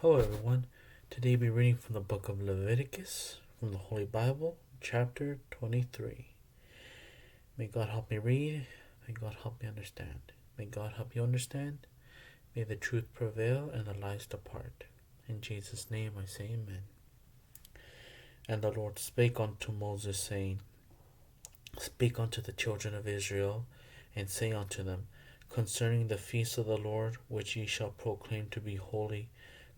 Hello, everyone. Today we're reading from the book of Leviticus from the Holy Bible, chapter 23. May God help me read. May God help me understand. May God help you understand. May the truth prevail and the lies depart. In Jesus' name I say amen. And the Lord spake unto Moses, saying, Speak unto the children of Israel, and say unto them, Concerning the feast of the Lord, which ye shall proclaim to be holy,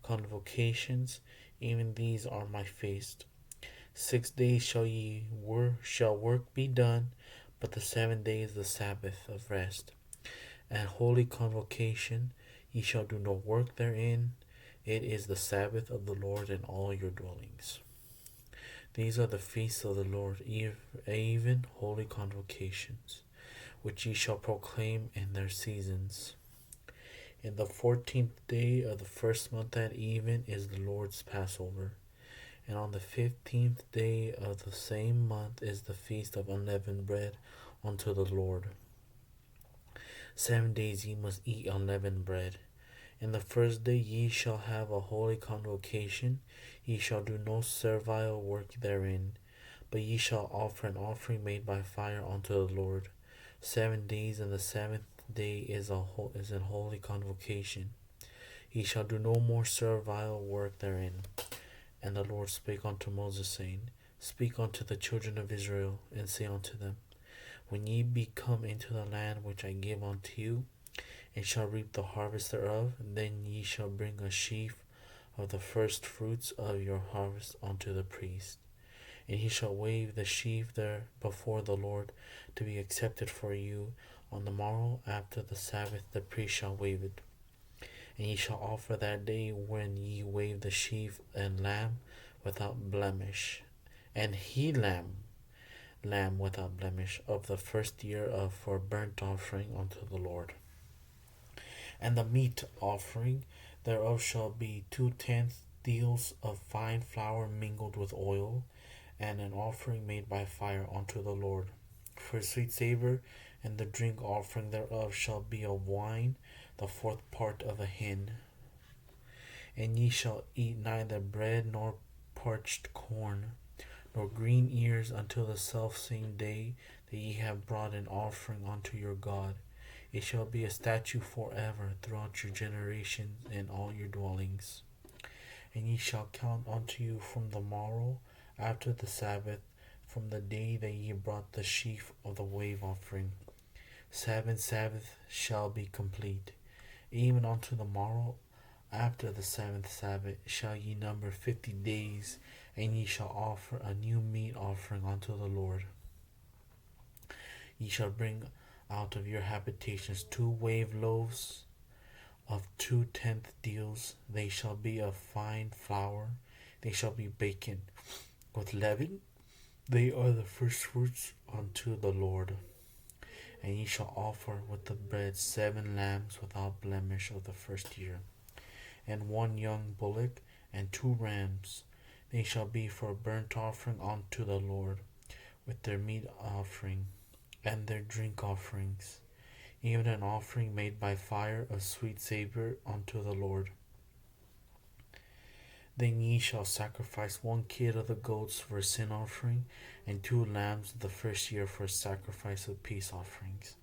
convocations, even these are my feast. 6 days shall work be done, but the 7th day is the Sabbath of rest. And holy convocation, ye shall do no work therein. It is the Sabbath of the Lord in all your dwellings. These are the feasts of the Lord, even holy convocations, which ye shall proclaim in their seasons. In the 14th day of the first month at even is the Lord's Passover. And on the 15th day of the same month is the feast of unleavened bread unto the Lord. 7 days ye must eat unleavened bread. In the first day ye shall have a holy convocation. Ye shall do no servile work therein, but ye shall offer an offering made by fire unto the Lord. 7 days, and the 7th day is an holy convocation. Ye shall do no more servile work therein. And the Lord spake unto Moses, saying, Speak unto the children of Israel, and say unto them, When ye be come into the land which I give unto you, and shall reap the harvest thereof, then ye shall bring a sheaf of the first fruits of your harvest unto the priest. And he shall wave the sheaf there before the Lord to be accepted for you. On the morrow after the Sabbath the priest shall wave it. And ye shall offer that day when ye wave the sheaf and lamb without blemish, and he lamb without blemish of the first year of for burnt offering unto the Lord. And the meat offering thereof shall be 2/10 deals of fine flour mingled with oil, and an offering made by fire unto the Lord. For sweet savor, and the drink offering thereof shall be of wine, the 4th part of a hin. And ye shall eat neither bread nor parched corn, nor green ears until the selfsame day that ye have brought an offering unto your God. It shall be a statute forever throughout your generations in all your dwellings. And ye shall count unto you from the morrow after the Sabbath, from the day that ye brought the sheaf of the wave offering. 7 Sabbaths shall be complete. Even unto the morrow after the 7th Sabbath shall ye number 50 days, and ye shall offer a new meat offering unto the Lord. Ye shall bring out of your habitations 2 wave loaves of 2/10 deals. They shall be of fine flour. They shall be baken with leaven. They are the first fruits unto the Lord. And ye shall offer with the bread 7 lambs without blemish of the first year, and 1 young bullock, and 2 rams. They shall be for a burnt offering unto the Lord, with their meat offering, and their drink offerings, even an offering made by fire of sweet savour unto the Lord. Then ye shall sacrifice 1 kid of the goats for a sin offering, and 2 lambs of the first year for a sacrifice of peace offerings.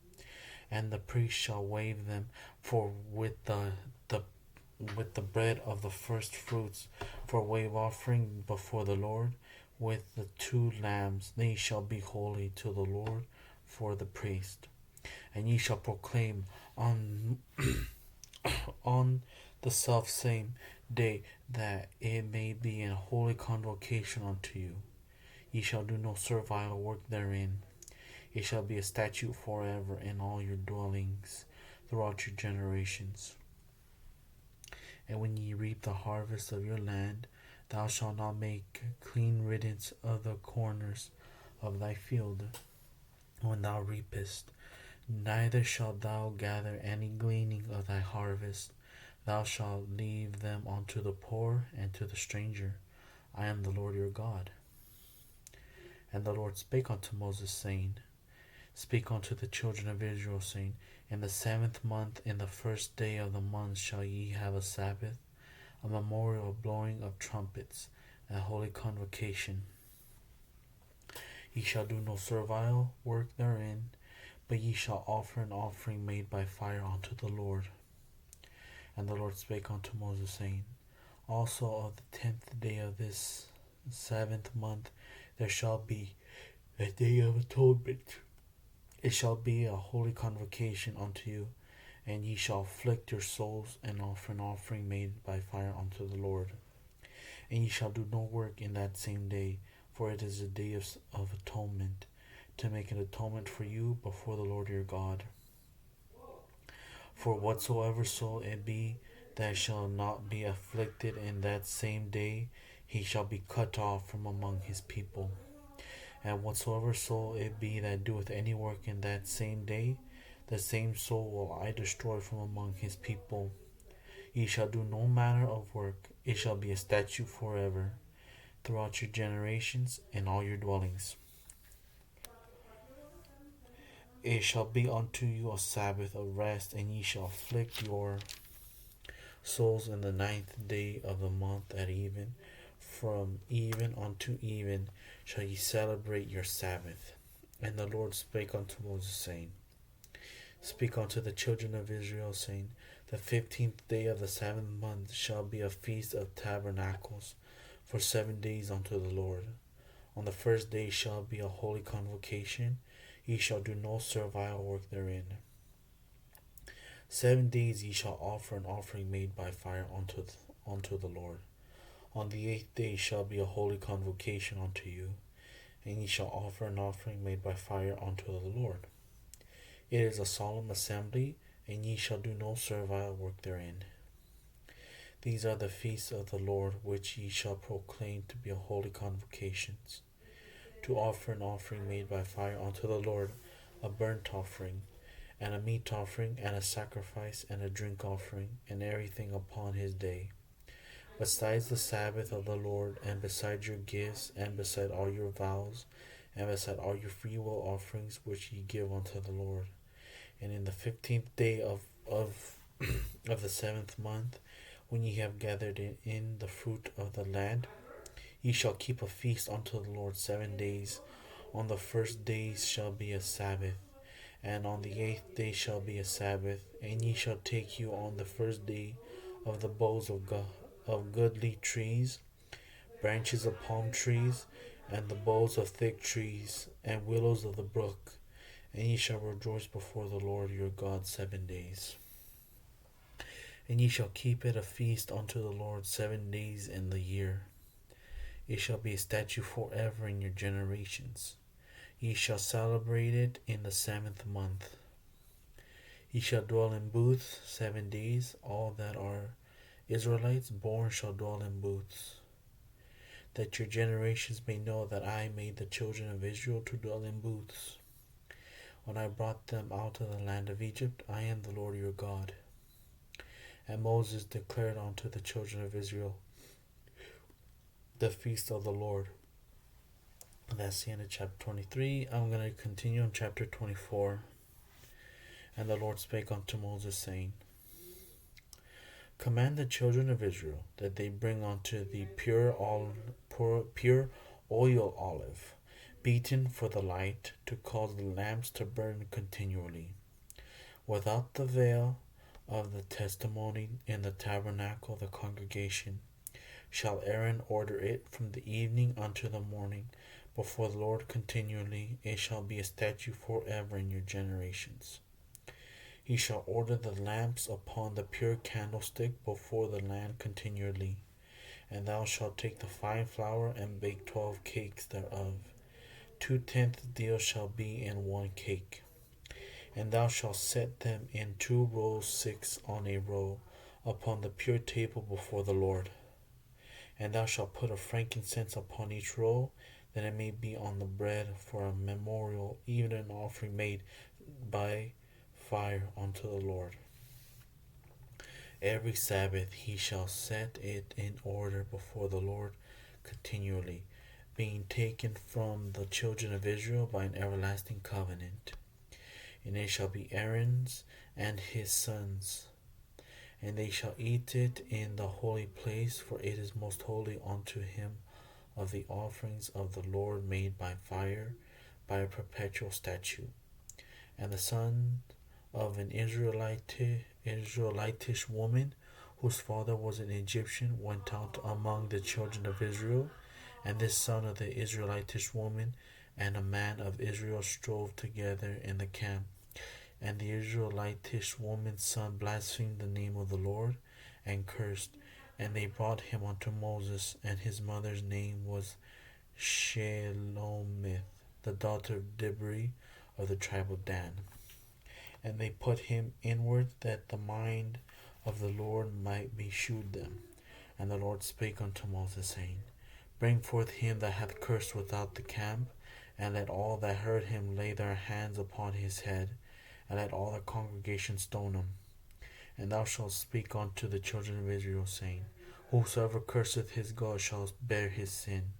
And the priest shall wave them for with the bread of the first fruits for a wave offering before the Lord, with the 2 lambs. They shall be holy to the Lord for the priest. And ye shall proclaim on on the selfsame day that it may be a holy convocation unto you. Ye shall do no servile work therein. It shall be a statute forever in all your dwellings throughout your generations. And when ye reap the harvest of your land, thou shalt not make clean riddance of the corners of thy field when thou reapest, neither shalt thou gather any gleaning of thy harvest. Thou shalt leave them unto the poor and to the stranger. I am the Lord your God. And the Lord spake unto Moses, saying, Speak unto the children of Israel, saying, In the 7th month, in the first day of the month, shall ye have a Sabbath, a memorial of blowing of trumpets, and a holy convocation. Ye shall do no servile work therein, but ye shall offer an offering made by fire unto the Lord. And the Lord spake unto Moses, saying, Also of the 10th day of this 7th month there shall be a day of atonement. It shall be a holy convocation unto you, and ye shall afflict your souls, and offer an offering made by fire unto the Lord. And ye shall do no work in that same day, for it is a day of atonement, to make an atonement for you before the Lord your God. For whatsoever soul it be that shall not be afflicted in that same day, he shall be cut off from among his people. And whatsoever soul it be that doeth any work in that same day, the same soul will I destroy from among his people. Ye shall do no manner of work, it shall be a statute forever, throughout your generations in all your dwellings. It shall be unto you a Sabbath of rest, and ye shall afflict your souls in the 9th day of the month at even. From even unto even shall ye celebrate your Sabbath. And the Lord spake unto Moses, saying, Speak unto the children of Israel, saying, The 15th day of the 7th month shall be a feast of tabernacles, for 7 days unto the Lord. On the first day shall be a holy convocation. Ye shall do no servile work therein. 7 days ye shall offer an offering made by fire unto the Lord. On the 8th day shall be a holy convocation unto you, and ye shall offer an offering made by fire unto the Lord. It is a solemn assembly, and ye shall do no servile work therein. These are the feasts of the Lord, which ye shall proclaim to be holy convocations, to offer an offering made by fire unto the Lord, a burnt offering, and a meat offering, and a sacrifice, and a drink offering, and everything upon his day. Besides the Sabbath of the Lord, and beside your gifts, and beside all your vows, and beside all your freewill offerings which ye give unto the Lord. And in the 15th day of the 7th month, when ye have gathered in the fruit of the land, ye shall keep a feast unto the Lord 7 days. On the first day shall be a Sabbath, and on the 8th day shall be a Sabbath. And ye shall take you on the first day of the boughs of goodly trees, branches of palm trees, and the boughs of thick trees, and willows of the brook. And ye shall rejoice before the Lord your God 7 days. And ye shall keep it a feast unto the Lord 7 days in the year. It shall be a statute forever in your generations. Ye shall celebrate it in the 7th month. Ye shall dwell in booths 7 days. All that are Israelites born shall dwell in booths, that your generations may know that I made the children of Israel to dwell in booths. When I brought them out of the land of Egypt, I am the Lord your God. And Moses declared unto the children of Israel the feast of the Lord. And that's the end of chapter 23. I'm going to continue on chapter 24. And the Lord spake unto Moses, saying, Command the children of Israel that they bring unto thee pure oil olive, beaten for the light, to cause the lamps to burn continually. Without the veil of the testimony in the tabernacle of the congregation shall Aaron order it from the evening unto the morning before the Lord continually. It shall be a statute forever in your generations. He shall order the lamps upon the pure candlestick before the land continually. And thou shalt take the fine flour and bake 12 cakes thereof. 2/10 deals shall be in 1 cake. And thou shalt set them in 2 rows, 6 on a row, upon the pure table before the Lord. And thou shalt put a frankincense upon each row, that it may be on the bread for a memorial, even an offering made by fire unto the Lord. Every Sabbath he shall set it in order before the Lord continually, being taken from the children of Israel by an everlasting covenant. And it shall be Aaron's and his sons, and they shall eat it in the holy place, for it is most holy unto him of the offerings of the Lord made by fire, by a perpetual statute. And the son of an Israelitish woman, whose father was an Egyptian, went out among the children of Israel, and this son of the Israelitish woman and a man of Israel strove together in the camp. And the Israelitish woman's son blasphemed the name of the Lord and cursed. And they brought him unto Moses, and his mother's name was Shelomith, the daughter of Dibri of the tribe of Dan. And they put him inward, that the mind of the Lord might be shewed them. And the Lord spake unto Moses, saying, Bring forth him that hath cursed without the camp, and let all that heard him lay their hands upon his head, and let all the congregation stone him. And thou shalt speak unto the children of Israel, saying, Whosoever curseth his God shall bear his sin.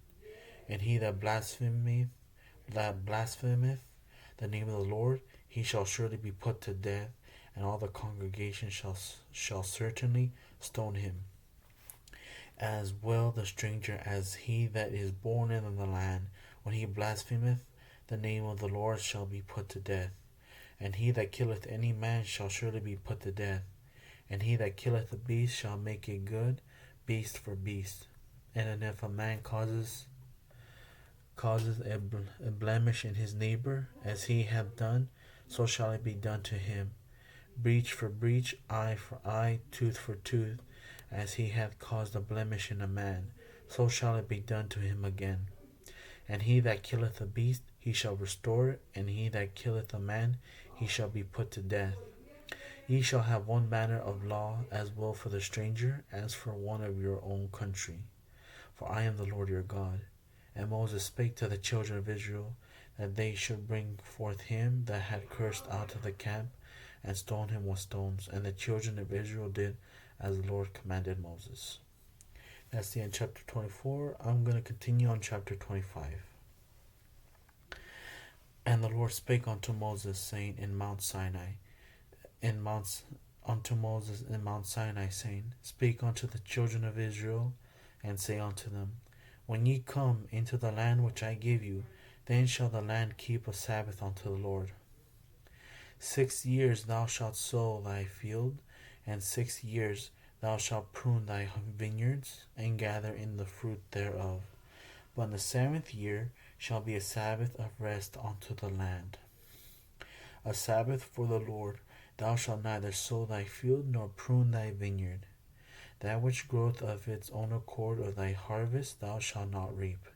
And he that blasphemeth the name of the Lord, he shall surely be put to death, and all the congregation shall certainly stone him. As well the stranger as he that is born in the land, when he blasphemeth the name of the Lord, shall be put to death. And he that killeth any man shall surely be put to death. And he that killeth a beast shall make a good beast for beast. And if a man causes a blemish in his neighbor, as he hath done, so shall it be done to him. Breach for breach, eye for eye, tooth for tooth. As he hath caused a blemish in a man, so shall it be done to him again. And he that killeth a beast, he shall restore it, and he that killeth a man, he shall be put to death. Ye shall have one manner of law, as well for the stranger, as for one of your own country. For I am the Lord your God. And Moses spake to the children of Israel, that they should bring forth him that had cursed out of the camp, and stone him with stones. And the children of Israel did as the Lord commanded Moses. That's the end of chapter 24. I'm going to continue on chapter 25. And the Lord spake unto Moses, saying, unto Moses in Mount Sinai, saying, Speak unto the children of Israel, and say unto them, When ye come into the land which I give you, then shall the land keep a Sabbath unto the Lord. 6 years thou shalt sow thy field, and 6 years thou shalt prune thy vineyards, and gather in the fruit thereof. But in the 7th year shall be a Sabbath of rest unto the land, a Sabbath for the Lord. Thou shalt neither sow thy field, nor prune thy vineyard. That which groweth of its own accord of thy harvest thou shalt not reap,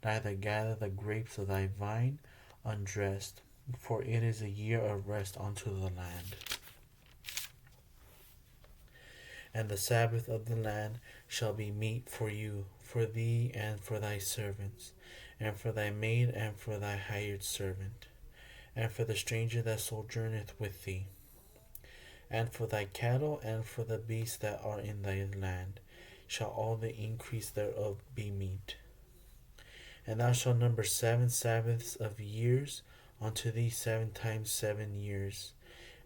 neither gather the grapes of thy vine undressed, for it is a year of rest unto the land. And the Sabbath of the land shall be meat for you, for thee, and for thy servants, and for thy maid, and for thy hired servant, and for the stranger that sojourneth with thee, and for thy cattle, and for the beasts that are in thy land, shall all the increase thereof be meat. And thou shalt number 7 Sabbaths of years unto thee, 7 times 7 years.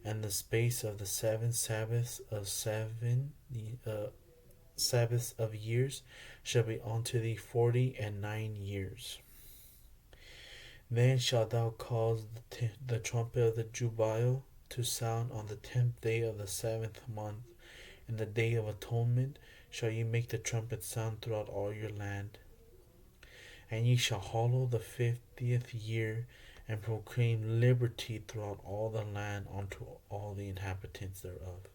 And the space of the 7 Sabbaths of years shall be unto thee 49 years. Then shalt thou cause the trumpet of the Jubile to sound on the 10th day of the 7th month. In the day of atonement shall ye make the trumpet sound throughout all your land. And ye shall hallow the 50th year, and proclaim liberty throughout all the land unto all the inhabitants thereof.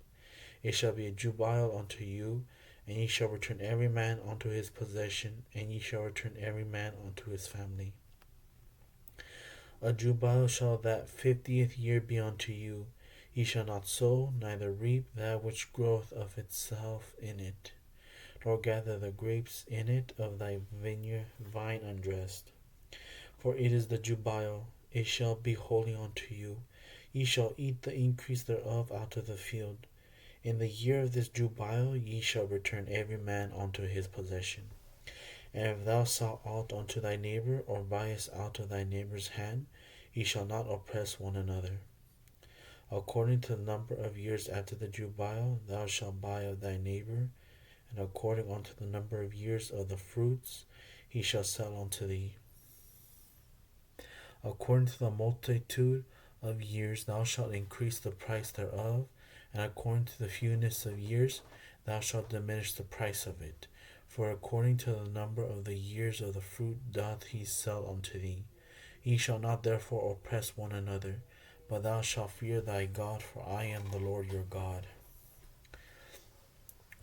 It shall be a jubile unto you, and ye shall return every man unto his possession, and ye shall return every man unto his family. A jubile shall that 50th year be unto you. Ye shall not sow, neither reap that which groweth of itself in it, nor gather the grapes in it of thy vine undressed. For it is the jubile, it shall be holy unto you. Ye shall eat the increase thereof out of the field. In the year of this jubile ye shall return every man unto his possession. And if thou sell aught unto thy neighbor, or buyest out of thy neighbor's hand, ye shall not oppress one another. According to the number of years after the Jubile, thou shalt buy of thy neighbor, and according unto the number of years of the fruits, he shall sell unto thee. According to the multitude of years, thou shalt increase the price thereof, and according to the fewness of years, thou shalt diminish the price of it. For according to the number of the years of the fruit doth he sell unto thee. Ye shall not therefore oppress one another, but thou shalt fear thy God, for I am the Lord your God.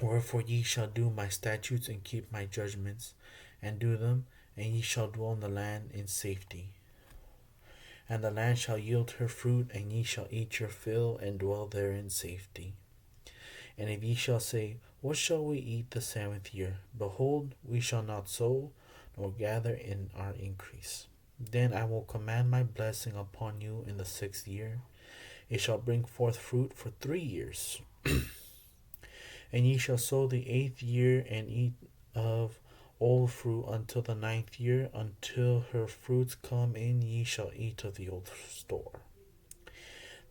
Wherefore ye shall do my statutes and keep my judgments, and do them, and ye shall dwell in the land in safety. And the land shall yield her fruit, and ye shall eat your fill, and dwell there in safety. And if ye shall say, what shall we eat the 7th year? Behold, we shall not sow, nor gather in our increase. Then I will command my blessing upon you in the 6th year. It shall bring forth fruit for 3 years. And ye shall sow the 8th year, and eat of old fruit until the 9th year. Until her fruits come in, ye shall eat of the old store.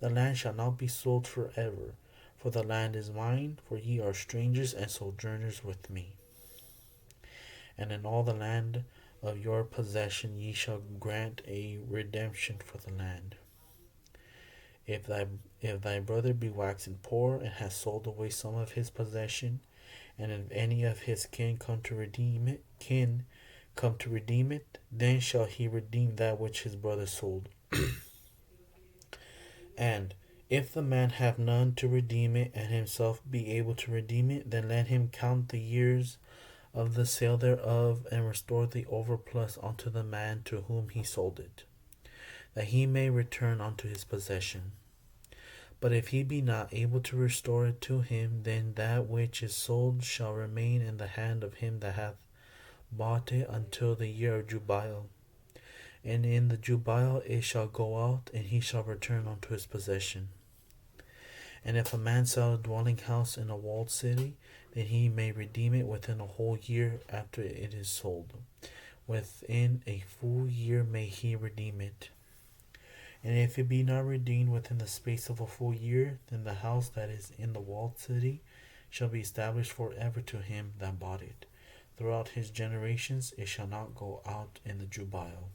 The land shall not be sold forever, for the land is mine, for ye are strangers and sojourners with me. And in all the land of your possession ye shall grant a redemption for the land. If thy brother be waxen poor, and has sold away some of his possession, and if any of his kin come to redeem it, then shall he redeem that which his brother sold. And if the man have none to redeem it, and himself be able to redeem it, then let him count the years of the sale thereof, and restore the overplus unto the man to whom he sold it, that he may return unto his possession. But if he be not able to restore it to him, then that which is sold shall remain in the hand of him that hath bought it until the year of Jubile. And in the Jubile it shall go out, and he shall return unto his possession. And if a man sell a dwelling house in a walled city, then he may redeem it within a whole year after it is sold. Within a full year may he redeem it. And if it be not redeemed within the space of a full year, then the house that is in the walled city shall be established forever to him that bought it. Throughout his generations it shall not go out in the Jubile.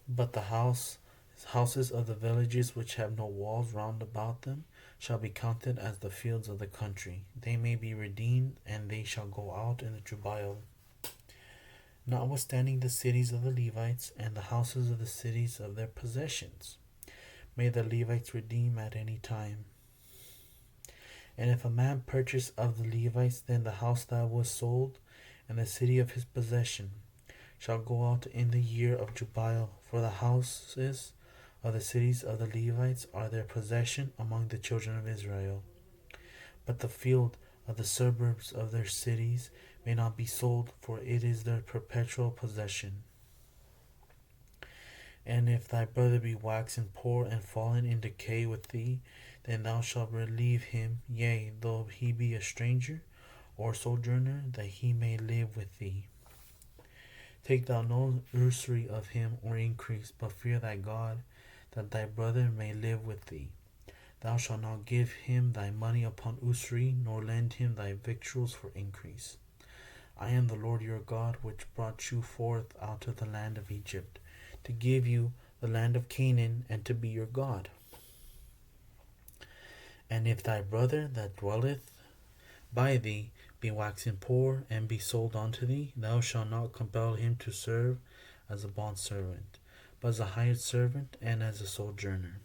But the houses of the villages which have no walls round about them shall be counted as the fields of the country. They may be redeemed, and they shall go out in the Jubile. Notwithstanding the cities of the Levites, and the houses of the cities of their possessions, may the Levites redeem at any time. And if a man purchase of the Levites, then the house that was sold, and the city of his possession, shall go out in the year of Jubile, for the houses of the cities of the Levites are their possession among the children of Israel. But the field of the suburbs of their cities may not be sold, for it is their perpetual possession. And if thy brother be waxen poor and fallen in decay with thee, then thou shalt relieve him, yea, though he be a stranger or sojourner, that he may live with thee. Take thou no usury of him or increase, but fear thy God, that thy brother may live with thee. Thou shalt not give him thy money upon usury, nor lend him thy victuals for increase. I am the Lord your God, which brought you forth out of the land of Egypt, to give you the land of Canaan, and to be your God. And if thy brother that dwelleth by thee be waxen poor, and be sold unto thee, thou shalt not compel him to serve as a bondservant, but as a hired servant, and as a sojourner.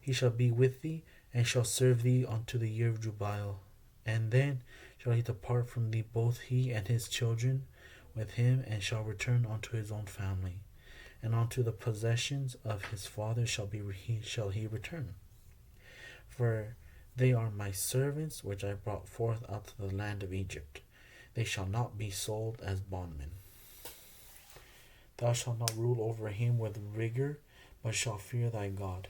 He shall be with thee, and shall serve thee unto the year of Jubile. And then shall he depart from thee, both he and his children with him, and shall return unto his own family, and unto the possessions of his father shall he return. For they are my servants, which I brought forth out of the land of Egypt. They shall not be sold as bondmen. Thou shalt not rule over him with rigor, but shalt fear thy God.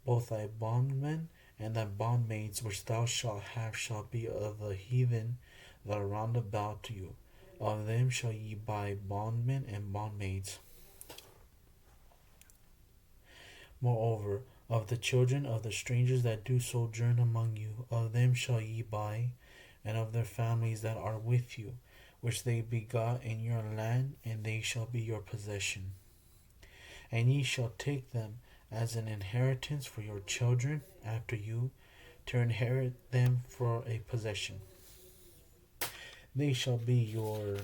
Both thy bondmen and thy bondmaids which thou shalt have shall be of the heathen that are round about you. Of them shall ye buy bondmen and bondmaids. Moreover, of the children of the strangers that do sojourn among you, of them shall ye buy, and of their families that are with you, which they begot in your land, and they shall be your possession. And ye shall take them as an inheritance for your children after you, to inherit them for a possession. They shall be your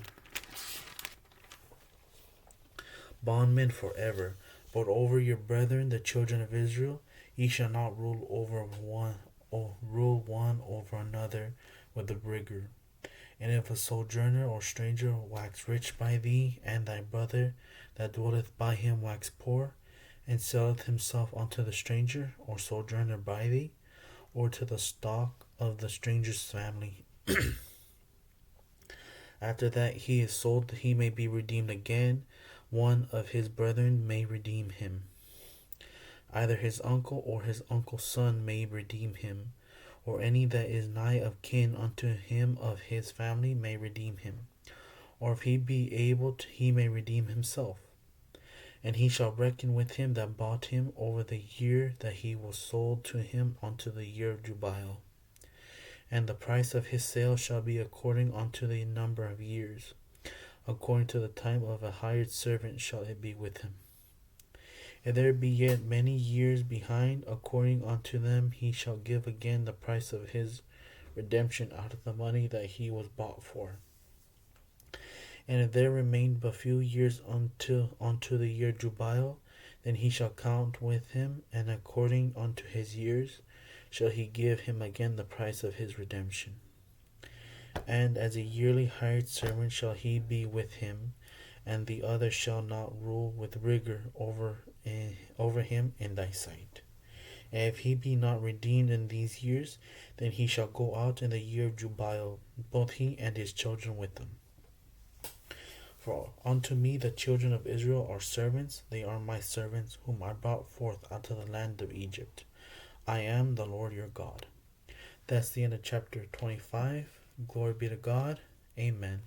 bondmen forever. But over your brethren, the children of Israel, ye shall not rule one over another with a rigor. And if a sojourner or stranger wax rich by thee, and thy brother that dwelleth by him wax poor, and selleth himself unto the stranger or sojourner by thee, or to the stock of the stranger's family, after that he is sold, he may be redeemed again. One of his brethren may redeem him. Either his uncle or his uncle's son may redeem him, or any that is nigh of kin unto him of his family may redeem him. Or if he be able, he may redeem himself. And he shall reckon with him that bought him over the year that he was sold to him unto the year of Jubilee. And the price of his sale shall be according unto the number of years. According to the time of a hired servant shall it be with him. If there be yet many years behind, according unto them he shall give again the price of his redemption out of the money that he was bought for. And if there remain but few years unto the year Jubilee, then he shall count with him, and according unto his years shall he give him again the price of his redemption. And as a yearly hired servant shall he be with him, and the other shall not rule with rigor over him in thy sight. And if he be not redeemed in these years, then he shall go out in the year of Jubilee, both he and his children with them. For unto me the children of Israel are servants, they are my servants, whom I brought forth out of the land of Egypt. I am the Lord your God. That's the end of chapter 25. Glory be to God. Amen.